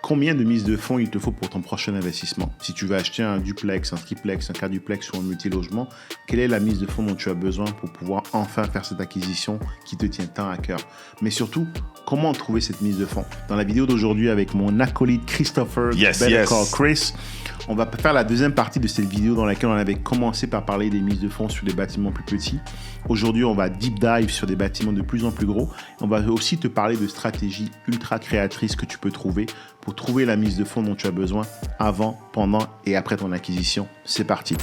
combien de mise de fonds il te faut pour ton prochain investissement. Si tu veux acheter un duplex, un triplex, un quadruplex ou un multilogement, quelle est la mise de fonds dont tu as besoin pour pouvoir enfin faire cette acquisition qui te tient tant à cœur. Mais surtout, comment trouver cette mise de fonds? Dans la vidéo d'aujourd'hui avec mon acolyte Christopher, Better Call Chris, on va faire la deuxième partie de cette vidéo dans laquelle on avait commencé par parler des mises de fonds sur des bâtiments plus petits. Aujourd'hui, on va deep dive sur des bâtiments de plus en plus gros. On va aussi te parler de stratégies ultra créatrices que tu peux trouver pour trouver la mise de fonds dont tu as besoin avant, pendant et après ton acquisition. C'est parti.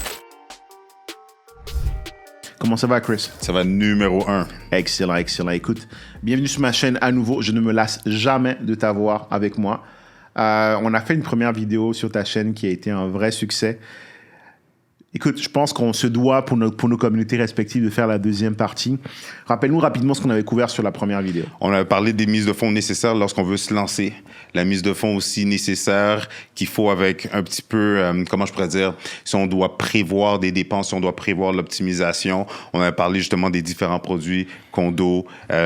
Comment ça va, Chris? Ça va numéro 1. Excellent, excellent. Écoute, bienvenue sur ma chaîne à nouveau. Je ne me lasse jamais de t'avoir avec moi. On a fait une première vidéo sur ta chaîne qui a été un vrai succès. Écoute, je pense qu'on se doit pour nos communautés respectives de faire la deuxième partie. Rappelle-nous rapidement ce qu'on avait couvert sur la première vidéo. On avait parlé des mises de fonds nécessaires lorsqu'on veut se lancer. La mise de fonds aussi nécessaire qu'il faut avec un petit peu, comment je pourrais dire, si on doit prévoir des dépenses, si on doit prévoir l'optimisation. On avait parlé justement des différents produits, condos,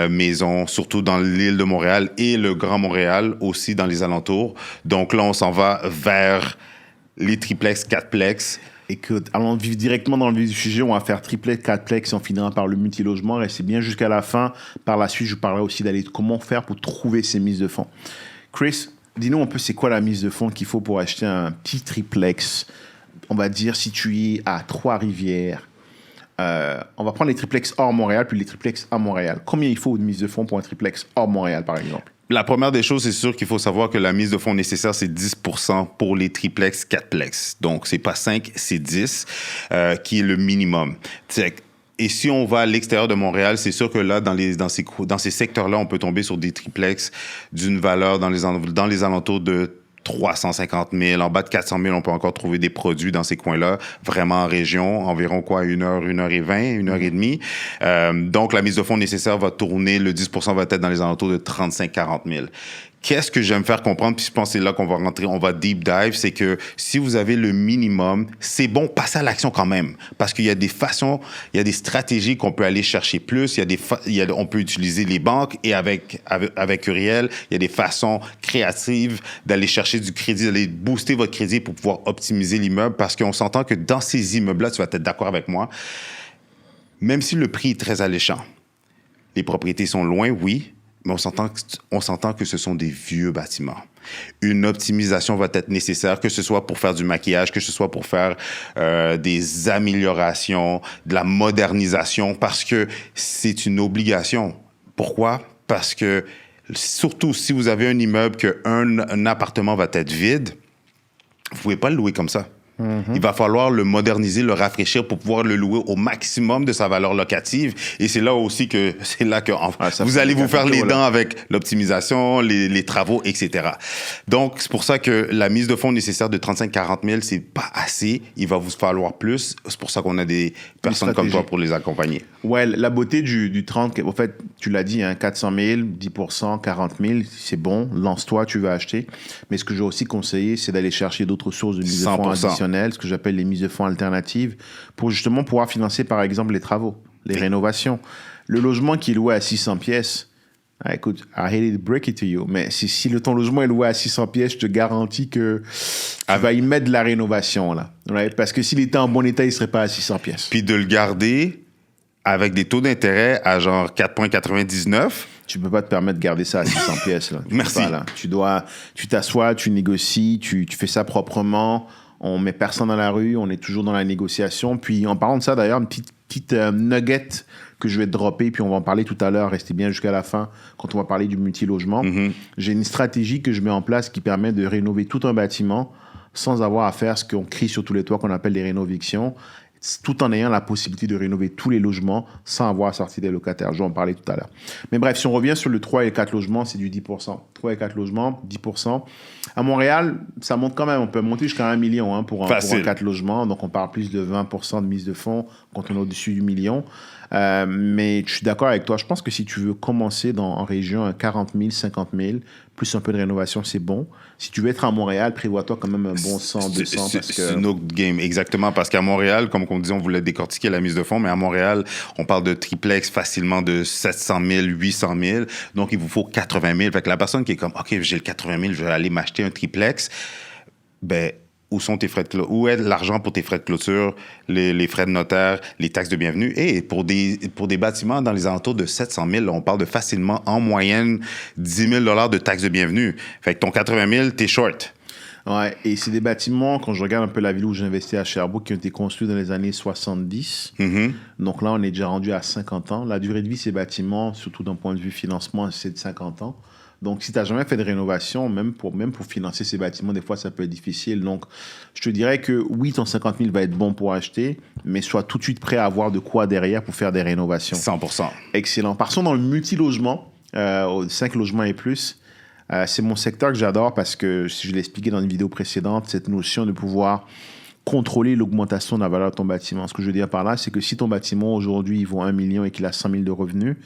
maisons, surtout dans l'île de Montréal et le Grand Montréal, aussi dans les alentours. Donc là, on s'en va vers les triplex, quadplex. Écoute, allons vivre directement dans le vif du sujet. On va faire triplex, quadplex et on finira par le multilogement. Restez bien jusqu'à la fin. Par la suite, je vous parlerai aussi d'aller comment faire pour trouver ces mises de fonds. Chris, dis-nous un peu c'est quoi la mise de fonds qu'il faut pour acheter un petit triplex, on va dire situé à Trois-Rivières. On va prendre les triplex hors Montréal puis les triplex à Montréal. Combien il faut de mise de fonds pour un triplex hors Montréal, par exemple? La première des choses, c'est sûr qu'il faut savoir que la mise de fonds nécessaire, c'est 10% pour les triplex, quadplex. Donc, c'est pas 5, c'est 10, qui est le minimum. Et si on va à l'extérieur de Montréal, c'est sûr que là, dans ces secteurs-là, on peut tomber sur des triplex d'une valeur dans les alentours de 350 000. En bas de 400 000, on peut encore trouver des produits dans ces coins-là, vraiment en région, environ quoi, 1h20, 1h30. Donc, la mise de fonds nécessaire va tourner, le 10% va être dans les alentours de 35-40 000. Qu'est-ce que j'aime faire comprendre, puis je pense que c'est là qu'on va rentrer, on va deep dive, c'est que si vous avez le minimum, c'est bon, passez à l'action quand même. Parce qu'il y a des façons, il y a des stratégies qu'on peut aller chercher plus, on peut utiliser les banques et avec Uriel, il y a des façons créatives d'aller chercher du crédit, d'aller booster votre crédit pour pouvoir optimiser l'immeuble, parce qu'on s'entend que dans ces immeubles-là, tu vas être d'accord avec moi, même si le prix est très alléchant, les propriétés sont loin, oui, mais on s'entend que ce sont des vieux bâtiments. Une optimisation va être nécessaire, que ce soit pour faire du maquillage, que ce soit pour faire des améliorations, de la modernisation, parce que c'est une obligation. Pourquoi? Parce que, surtout si vous avez un immeuble qu'un appartement va être vide, vous ne pouvez pas le louer comme ça. Il va falloir le moderniser, le rafraîchir pour pouvoir le louer au maximum de sa valeur locative. Et c'est là aussi que vous allez vous faire les dents avec l'optimisation, les travaux, etc. Donc, c'est pour ça que la mise de fonds nécessaire de 35-40 000, c'est pas assez. Il va vous falloir plus. C'est pour ça qu'on a des personnes comme toi pour les accompagner. Ouais, la beauté du 30, en fait, tu l'as dit, 400 000, 10%, 40 000, c'est bon. Lance-toi, tu vas acheter. Mais ce que j'ai aussi conseillé, c'est d'aller chercher d'autres sources de mise de fonds additionnelles, ce que j'appelle les mises de fonds alternatives, pour justement pouvoir financer, par exemple, les travaux, les rénovations. Le logement qui est loué à 600 pièces, écoute, I hate to break it to you, mais si ton logement est loué à 600 pièces, je te garantis que tu vas y mettre de la rénovation, là. Right? Parce que s'il était en bon état, il ne serait pas à 600 pièces. Puis de le garder avec des taux d'intérêt à genre 4,99. Tu peux pas te permettre de garder ça à 600 pièces. Là. Merci. Pas, là. Tu t'assois, tu négocies, tu fais ça proprement. On met personne dans la rue, on est toujours dans la négociation. Puis en parlant de ça, d'ailleurs, une petite nugget que je vais te dropper, puis on va en parler tout à l'heure, restez bien jusqu'à la fin quand on va parler du multilogement. J'ai une stratégie que je mets en place qui permet de rénover tout un bâtiment sans avoir à faire ce qu'on crie sur tous les toits qu'on appelle les rénovictions, tout en ayant la possibilité de rénover tous les logements sans avoir à sortir des locataires. Je vais en parler tout à l'heure. Mais bref, si on revient sur le 3 et 4 logements, c'est du 10%. 3 et 4 logements, 10%. À Montréal, ça monte quand même. On peut monter jusqu'à 1 million pour un 4 logements. Donc, on parle plus de 20% de mise de fonds quand on est au-dessus du million. Mais je suis d'accord avec toi. Je pense que si tu veux commencer en région à 40 000, 50 000, plus un peu de rénovation, c'est bon. Si tu veux être à Montréal, prévois-toi quand même un bon 100, 200. C'est une autre game, exactement. Parce qu'à Montréal, comme on disait, on voulait décortiquer la mise de fonds, mais à Montréal, on parle de triplex facilement de 700 000, 800 000. Donc, il vous faut 80 000. Fait que la personne qui est comme, OK, j'ai le 80 000, je vais aller m'acheter un triplex, ben, où sont tes frais de clôture? Où est l'argent pour tes frais de clôture, les frais de notaire, les taxes de bienvenue? Et pour des bâtiments dans les alentours de 700 000, on parle de facilement, en moyenne, 10 000 $ de taxes de bienvenue. Fait que ton 80 000, t'es short. Ouais, et c'est des bâtiments, quand je regarde un peu la ville où j'ai investi à Sherbrooke, qui ont été construits dans les années 70. Donc là, on est déjà rendu à 50 ans. La durée de vie de ces bâtiments, surtout d'un point de vue financement, c'est de 50 ans. Donc, si tu n'as jamais fait de rénovation, même pour financer ces bâtiments, des fois, ça peut être difficile. Donc, je te dirais que oui, ton 50 000 va être bon pour acheter, mais sois tout de suite prêt à avoir de quoi derrière pour faire des rénovations. 100%. Excellent. Passons dans le multilogement, 5 logements et plus. C'est mon secteur que j'adore parce que, si je l'ai expliqué dans une vidéo précédente, cette notion de pouvoir contrôler l'augmentation de la valeur de ton bâtiment. Ce que je veux dire par là, c'est que si ton bâtiment aujourd'hui il vaut 1 million et qu'il a 100 000 de revenus,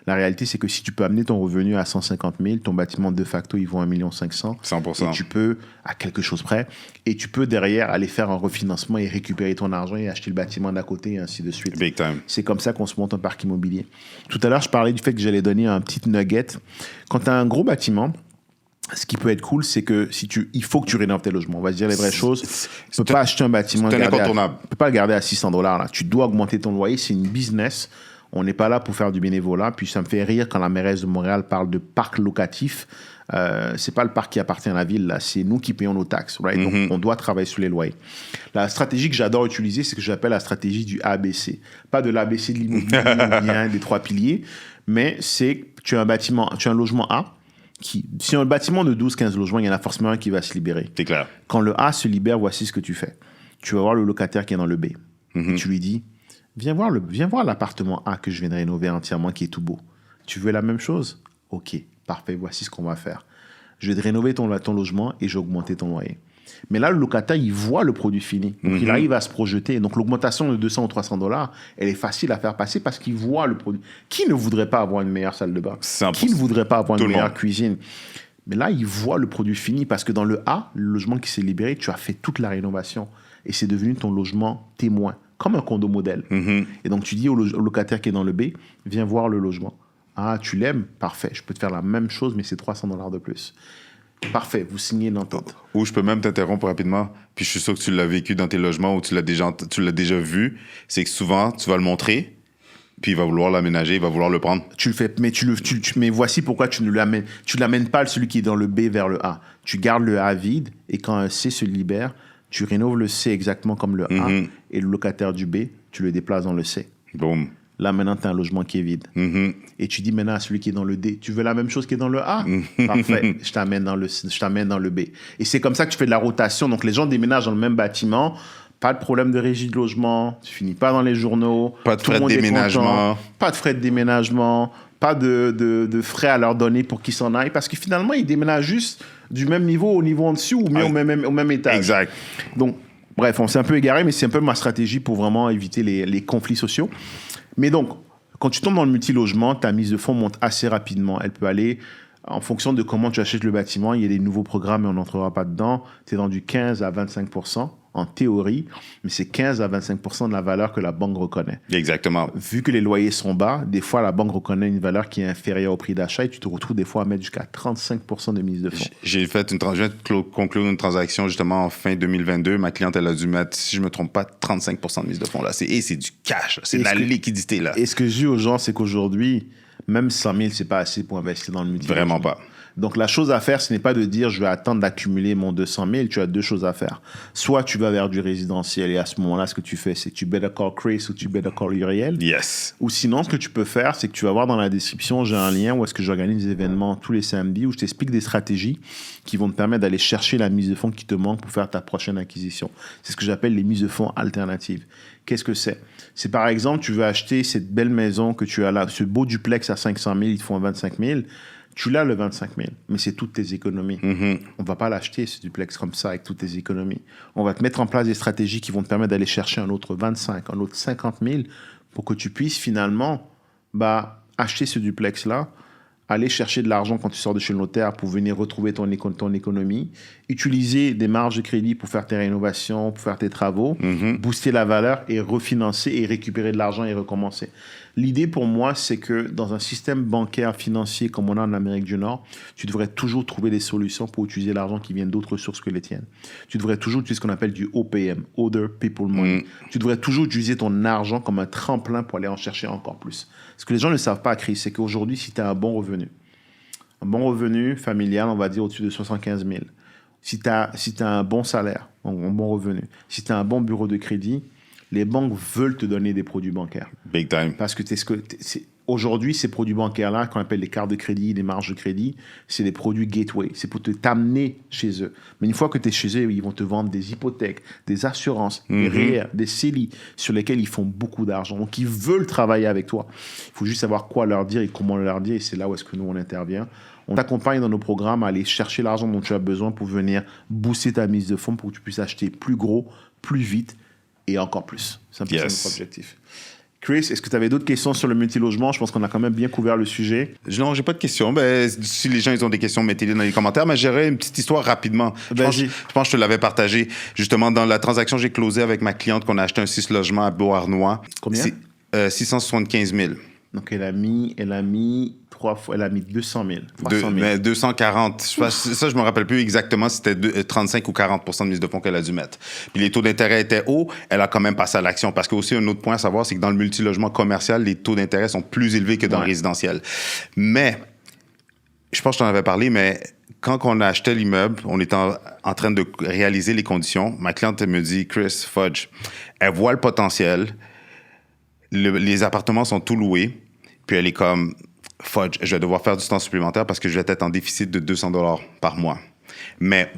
la réalité c'est que si tu peux amener ton revenu à 150 000, ton bâtiment de facto il vaut 1 500 000. 100%. Et tu peux, à quelque chose près, et tu peux derrière aller faire un refinancement et récupérer ton argent et acheter le bâtiment d'à côté et ainsi de suite. Big time. C'est comme ça qu'on se monte un parc immobilier. Tout à l'heure, je parlais du fait que j'allais donner un petit nugget. Quand tu as un gros bâtiment, ce qui peut être cool, c'est que il faut que tu rénoves tes logements. On va se dire les vraies choses. Tu ne peux pas acheter un bâtiment. Tu ne peux pas le garder à 600 $. Là. Tu dois augmenter ton loyer. C'est une business. On n'est pas là pour faire du bénévolat. Puis ça me fait rire quand la mairesse de Montréal parle de parc locatif. C'est pas le parc qui appartient à la ville. Là. C'est nous qui payons nos taxes. Right? Donc, on doit travailler sur les loyers. La stratégie que j'adore utiliser, c'est ce que j'appelle la stratégie du ABC. Pas de l'ABC de l'immobilier ou bien des 3 piliers, mais c'est tu as un logement A. Si un bâtiment de 12-15 logements, il y en a forcément un qui va se libérer. C'est clair. Quand le A se libère, voici ce que tu fais. Tu vas voir le locataire qui est dans le B. Et tu lui dis, viens voir l'appartement A que je viens de rénover entièrement, qui est tout beau. Tu veux la même chose? OK, parfait, voici ce qu'on va faire. Je vais te rénover ton logement et je vais augmenter ton loyer. Mais là, le locataire, il voit le produit fini. Donc, il arrive à se projeter. Donc, l'augmentation de 200 ou 300 $, elle est facile à faire passer parce qu'il voit le produit. Qui ne voudrait pas avoir une meilleure salle de bain? Qui ne voudrait pas avoir une meilleure cuisine? Mais là, il voit le produit fini parce que dans le A, le logement qui s'est libéré, tu as fait toute la rénovation. Et c'est devenu ton logement témoin, comme un condo modèle. Et donc, tu dis au locataire qui est dans le B, viens voir le logement. Ah, tu l'aimes? Parfait. Je peux te faire la même chose, mais c'est 300 $ de plus. Parfait, vous signez l'entente. Ou je peux même t'interrompre rapidement, puis je suis sûr que tu l'as vécu dans tes logements ou tu l'as déjà vu, c'est que souvent, tu vas le montrer, puis il va vouloir l'aménager, il va vouloir le prendre. Tu le fais, mais voici pourquoi tu ne l'amènes pas celui qui est dans le B vers le A. Tu gardes le A vide, et quand un C se libère, tu rénoves le C exactement comme le A, et le locataire du B, tu le déplaces dans le C. Boum. Là, maintenant, tu as un logement qui est vide. Et tu dis maintenant à celui qui est dans le D, tu veux la même chose qui est dans le A? Parfait, je t'amène dans le B. Et c'est comme ça que tu fais de la rotation. Donc, les gens déménagent dans le même bâtiment. Pas de problème de régie de logement. Tu finis pas dans les journaux. Pas de frais de déménagement. Pas de frais de déménagement. Pas de frais à leur donner pour qu'ils s'en aillent. Parce que finalement, ils déménagent juste du même niveau au niveau en dessous ou mieux au même étage. Exact. Donc, bref, on s'est un peu égaré, mais c'est un peu ma stratégie pour vraiment éviter les conflits sociaux. Mais donc, quand tu tombes dans le multilogement, ta mise de fonds monte assez rapidement. Elle peut aller, en fonction de comment tu achètes le bâtiment, il y a des nouveaux programmes et on n'entrera pas dedans. Tu es dans du 15 à 25% en théorie, mais c'est 15 à 25% de la valeur que la banque reconnaît. Exactement. Vu que les loyers sont bas, des fois, la banque reconnaît une valeur qui est inférieure au prix d'achat et tu te retrouves des fois à mettre jusqu'à 35% de mise de fonds. Je viens de conclure une transaction justement en fin 2022. Ma cliente, elle a dû mettre, si je ne me trompe pas, 35% de mise de fonds. Là. C'est du cash, là. C'est de la liquidité. Là. Et ce que je dis aux gens, c'est qu'aujourd'hui, même 100 000, ce n'est pas assez pour investir dans le multilogement. Vraiment pas. Donc, la chose à faire, ce n'est pas de dire je vais attendre d'accumuler mon 200 000. Tu as 2 choses à faire. Soit tu vas vers du résidentiel et à ce moment-là, ce que tu fais, c'est que tu better call Chris ou tu better call Uriel. Yes. Ou sinon, ce que tu peux faire, c'est que tu vas voir dans la description, j'ai un lien où est-ce que j'organise des événements tous les samedis où je t'explique des stratégies qui vont te permettre d'aller chercher la mise de fonds qui te manque pour faire ta prochaine acquisition. C'est ce que j'appelle les mises de fonds alternatives. Qu'est-ce que c'est? C'est par exemple, tu veux acheter cette belle maison que tu as là, ce beau duplex à 500 000, ils te font 25 000. Tu l'as le 25 000, mais c'est toutes tes économies. On ne va pas l'acheter, ce duplex comme ça, avec toutes tes économies. On va te mettre en place des stratégies qui vont te permettre d'aller chercher un autre 25, un autre 50 000 pour que tu puisses finalement acheter ce duplex-là aller chercher de l'argent quand tu sors de chez le notaire pour venir retrouver ton économie, utiliser des marges de crédit pour faire tes rénovations, pour faire tes travaux, booster la valeur et refinancer et récupérer de l'argent et recommencer. L'idée pour moi, c'est que dans un système bancaire financier comme on a en Amérique du Nord, tu devrais toujours trouver des solutions pour utiliser l'argent qui vient d'autres sources que les tiennes. Tu devrais toujours utiliser ce qu'on appelle du OPM, Other People Money. Tu devrais toujours utiliser ton argent comme un tremplin pour aller en chercher encore plus. Ce que les gens ne savent pas, Chris, c'est qu'aujourd'hui, si tu as un bon revenu familial, on va dire au-dessus de 75 000, si tu as un bon salaire, un bon revenu, si tu as un bon bureau de crédit, les banques veulent te donner des produits bancaires. Big time. Parce que aujourd'hui, ces produits bancaires-là, qu'on appelle les cartes de crédit, les marges de crédit, c'est des produits gateway. C'est pour t'amener chez eux. Mais une fois que tu es chez eux, ils vont te vendre des hypothèques, des assurances, des REER, des CELI, sur lesquels ils font beaucoup d'argent. Donc, ils veulent travailler avec toi. Il faut juste savoir quoi leur dire et comment leur dire. Et c'est là où est-ce que nous, on intervient. On t'accompagne dans nos programmes à aller chercher l'argent dont tu as besoin pour venir booster ta mise de fonds pour que tu puisses acheter plus gros, plus vite et encore plus. C'est un peu ça notre objectif. Chris, est-ce que tu avais d'autres questions sur le multilogement? Je pense qu'on a quand même bien couvert le sujet. Non, j'ai pas de questions. Si les gens ils ont des questions, mettez-les dans les commentaires. Mais j'aurais une petite histoire rapidement. Je pense que je te l'avais partagé. Justement, dans la transaction que j'ai closée avec ma cliente, qu'on a acheté un 6 logements à Beauharnois. Combien? 675 000. Donc, elle a mis 200 000. 300 000. 240. Ça, je me rappelle plus exactement si c'était 35 ou 40% de mise de fonds qu'elle a dû mettre. Puis les taux d'intérêt étaient hauts, elle a quand même passé à l'action. Parce que aussi, un autre point à savoir, c'est que dans le multilogement commercial, les taux d'intérêt sont plus élevés que dans le résidentiel. Mais, je pense que je t'en avais parlé, mais quand on a acheté l'immeuble, on était en train de réaliser les conditions. Ma cliente me dit, Chris, fudge, elle voit le potentiel. Les appartements sont tout loués. Puis elle est comme, fudge, je vais devoir faire du temps supplémentaire parce que je vais être en déficit de $200 par mois. Mais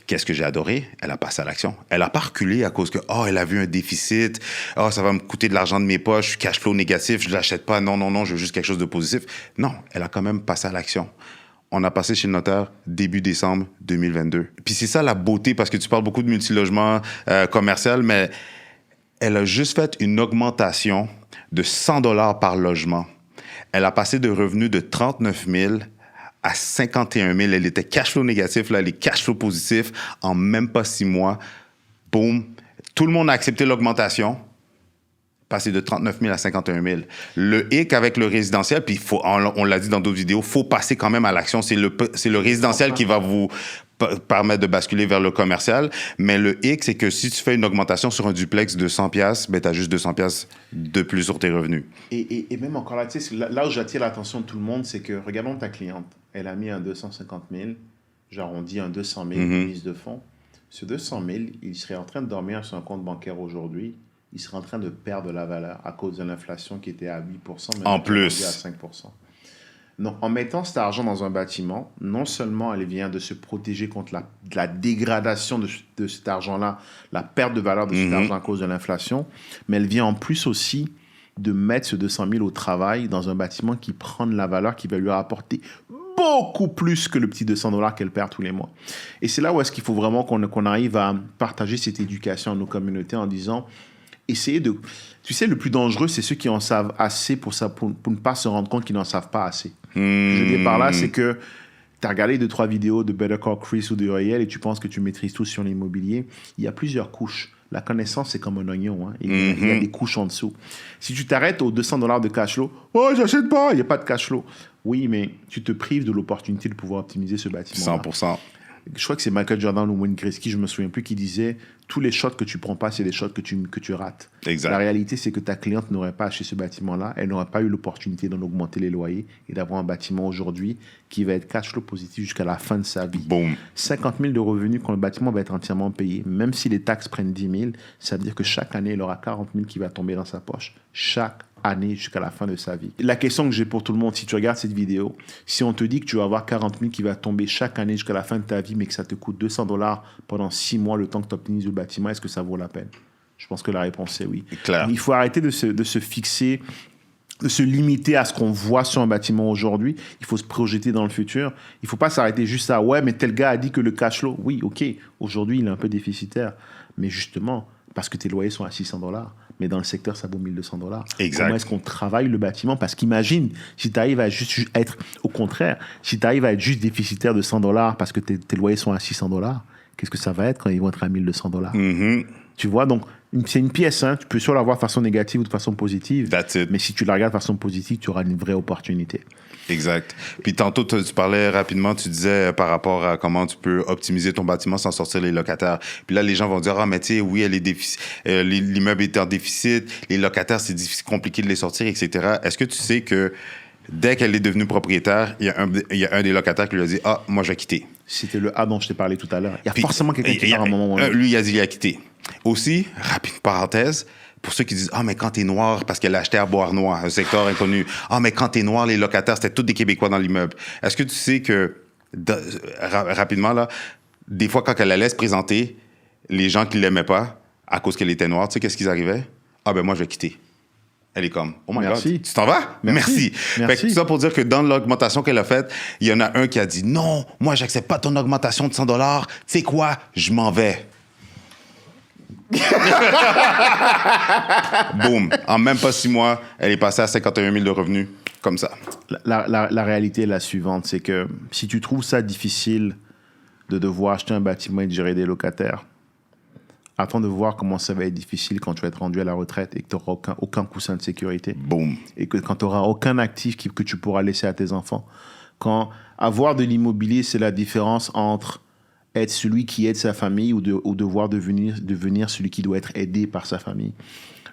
qu'est-ce que j'ai adoré? Elle a passé à l'action. Elle n'a pas reculé à cause que, elle a vu un déficit. Ça va me coûter de l'argent de mes poches, cash flow négatif, je ne l'achète pas. Non, je veux juste quelque chose de positif. Non, elle a quand même passé à l'action. On a passé chez le notaire début décembre 2022. Puis c'est ça la beauté, parce que tu parles beaucoup de multilogement commercial, mais elle a juste fait une augmentation de $100 par logement. Elle a passé de revenus de 39 000 à 51 000. Elle était cash flow négatif, là, elle est cash flow positif en même pas 6 mois. Boum. Tout le monde a accepté l'augmentation. Passer de 39 000 à 51 000. Le hic avec le résidentiel, puis on l'a dit dans d'autres vidéos, il faut passer quand même à l'action. C'est le résidentiel qui va vous permettre de basculer vers le commercial. Mais le hic, c'est que si tu fais une augmentation sur un duplex de 100$, ben tu as juste 200$ de plus sur tes revenus. Et même encore là, tu sais, là où j'attire l'attention de tout le monde, c'est que, regardons ta cliente. Elle a mis un 250 000, j'arrondis un 200 000 de mise de fonds. Ce 200 000, il serait en train de dormir sur un compte bancaire aujourd'hui. Il serait en train de perdre de la valeur à cause de l'inflation qui était à 8%, maintenant en plus, à 5%. Donc, en mettant cet argent dans un bâtiment, non seulement elle vient de se protéger contre la dégradation de cet argent-là, la perte de valeur de cet argent à cause de l'inflation, mais elle vient en plus aussi de mettre ce 200 000 au travail dans un bâtiment qui prend de la valeur, qui va lui rapporter beaucoup plus que le petit $200 qu'elle perd tous les mois. Et c'est là où est-ce qu'il faut vraiment qu'on arrive à partager cette éducation à nos communautés en disant... Essayer de... Tu sais, le plus dangereux, c'est ceux qui en savent assez pour ne pas se rendre compte qu'ils n'en savent pas assez. Je veux dire par là, c'est que tu as regardé 2-3 vidéos de Better Call Chris ou de Royal et tu penses que tu maîtrises tout sur l'immobilier. Il y a plusieurs couches. La connaissance, c'est comme un oignon. Hein. Il y a des couches en dessous. Si tu t'arrêtes aux $200 de cash flow, j'achète pas, il n'y a pas de cash flow. Oui, mais tu te prives de l'opportunité de pouvoir optimiser ce bâtiment. 100%. Je crois que c'est Michael Jordan ou Wayne Gretzky, je ne me souviens plus, qui disait tous les shots que tu prends pas, c'est des shots que tu rates. Exact. La réalité, c'est que ta cliente n'aurait pas acheté ce bâtiment-là, elle n'aurait pas eu l'opportunité d'en augmenter les loyers et d'avoir un bâtiment aujourd'hui qui va être cash flow positif jusqu'à la fin de sa vie. Boom. 50 000 de revenus quand le bâtiment va être entièrement payé. Même si les taxes prennent 10 000, ça veut dire que chaque année, il aura 40 000 qui va tomber dans sa poche. Chaque année jusqu'à la fin de sa vie. La question que j'ai pour tout le monde, si tu regardes cette vidéo, si on te dit que tu vas avoir 40 000 qui va tomber chaque année jusqu'à la fin de ta vie, mais que ça te coûte $200 pendant 6 mois, le temps que tu optimises le bâtiment, est-ce que ça vaut la peine? Je pense que la réponse est oui. Claire. Il faut arrêter de se fixer, de se limiter à ce qu'on voit sur un bâtiment aujourd'hui. Il faut se projeter dans le futur. Il ne faut pas s'arrêter juste à « ouais, mais tel gars a dit que le cash flow… » Oui, OK, aujourd'hui, il est un peu déficitaire. Mais justement, parce que tes loyers sont à $600, mais dans le secteur, ça vaut 1200 $. Exact. Comment est-ce qu'on travaille le bâtiment? Parce qu'imagine, si tu arrives à juste être, au contraire, si tu arrives à être juste déficitaire de 100 $ parce que tes loyers sont à 600 $, qu'est-ce que ça va être quand ils vont être à 1200 $? Mhm. Tu vois, donc, c'est une pièce, hein. Tu peux soit la voir de façon négative ou de façon positive. That's it. Mais si tu la regardes de façon positive, tu auras une vraie opportunité. Exact. Puis tantôt, tu parlais rapidement, tu disais par rapport à comment tu peux optimiser ton bâtiment sans sortir les locataires. Puis là, les gens vont dire, ah, mais tu sais, oui, l'immeuble est en déficit, les locataires, c'est difficile, compliqué de les sortir, etc. Est-ce que tu sais que dès qu'elle est devenue propriétaire, il y a un des locataires qui lui a dit, ah, moi, je vais quitter. C'était le A dont je t'ai parlé tout à l'heure. Il y a Puis, forcément quelqu'un qui part à un moment ou un autre. Lui, il a dit, il a quitté. Aussi, rapide parenthèse, pour ceux qui disent, ah, mais quand t'es noir, parce qu'elle a acheté à Bois-Noir, un secteur inconnu. Ah, mais quand t'es noir, les locataires, c'était tous des Québécois dans l'immeuble. Est-ce que tu sais que, rapidement, là, des fois, quand elle allait se présenter, les gens qui l'aimaient pas, à cause qu'elle était noire, tu sais, qu'est-ce qu'ils arrivaient? Ah, ben moi, je vais quitter. Elle est comme, oh my Merci. God, tu t'en vas? Merci. Fait que tout ça pour dire que dans l'augmentation qu'elle a faite, il y en a un qui a dit, non, moi, j'accepte pas ton augmentation de 100 $. Tu sais quoi? Je m'en vais. Boum. En même pas 6 mois, elle est passée à 51 000 de revenus, comme ça. La réalité est la suivante, c'est que si tu trouves ça difficile de devoir acheter un bâtiment et de gérer des locataires, attends de voir comment ça va être difficile quand tu vas être rendu à la retraite et que tu n'auras aucun coussin de sécurité. Boum. Et que quand tu n'auras aucun actif que tu pourras laisser à tes enfants. Quand avoir de l'immobilier, c'est la différence entre être celui qui aide sa famille ou devoir devenir celui qui doit être aidé par sa famille.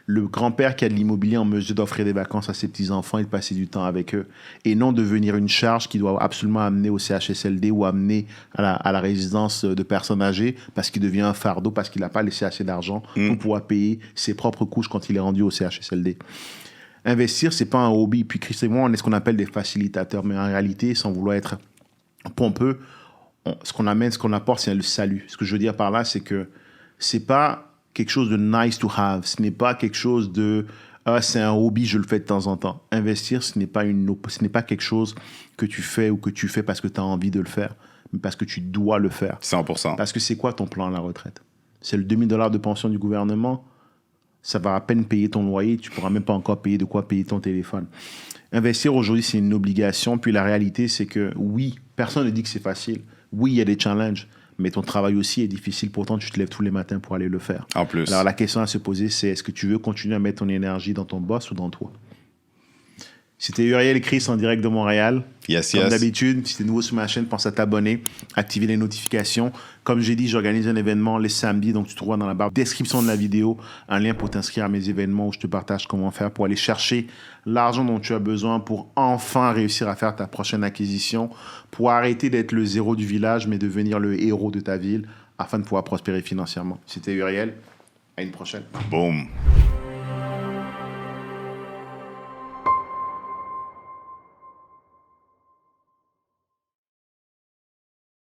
Le grand-père qui a de l'immobilier en mesure d'offrir des vacances à ses petits-enfants et de passer du temps avec eux. Et non devenir une charge qu'il doit absolument amener au CHSLD ou amener à la résidence de personnes âgées parce qu'il devient un fardeau, parce qu'il n'a pas laissé assez d'argent pour pouvoir payer ses propres couches quand il est rendu au CHSLD. Investir, c'est pas un hobby. Puis Chris et moi, on est ce qu'on appelle des facilitateurs. Mais en réalité, sans vouloir être pompeux, ce qu'on apporte, c'est le salut. Ce que je veux dire par là, c'est que c'est pas quelque chose de nice to have. Ce n'est pas quelque chose de c'est un hobby, je le fais de temps en temps. Investir, ce n'est pas quelque chose que tu fais ou que tu fais parce que tu as envie de le faire, mais parce que tu dois le faire. 100%. Parce que c'est quoi ton plan à la retraite? C'est le 2 000 $ de pension du gouvernement. Ça va à peine payer ton loyer. Tu pourras même pas encore payer de quoi payer ton téléphone. Investir aujourd'hui, c'est une obligation. Puis la réalité, c'est que oui, personne ne dit que c'est facile. Oui, il y a des challenges, mais ton travail aussi est difficile. Pourtant, tu te lèves tous les matins pour aller le faire. En plus. Alors, la question à se poser, c'est est-ce que tu veux continuer à mettre ton énergie dans ton boss ou dans toi? C'était Uriel et Chris en direct de Montréal. Yes, Comme yes. d'habitude, si tu es nouveau sur ma chaîne, pense à t'abonner, activer les notifications. Comme j'ai dit, j'organise un événement les samedis, donc tu trouveras dans la barre de description de la vidéo un lien pour t'inscrire à mes événements où je te partage comment faire pour aller chercher l'argent dont tu as besoin pour enfin réussir à faire ta prochaine acquisition, pour arrêter d'être le zéro du village, mais devenir le héros de ta ville afin de pouvoir prospérer financièrement. C'était Uriel. À une prochaine. Boum.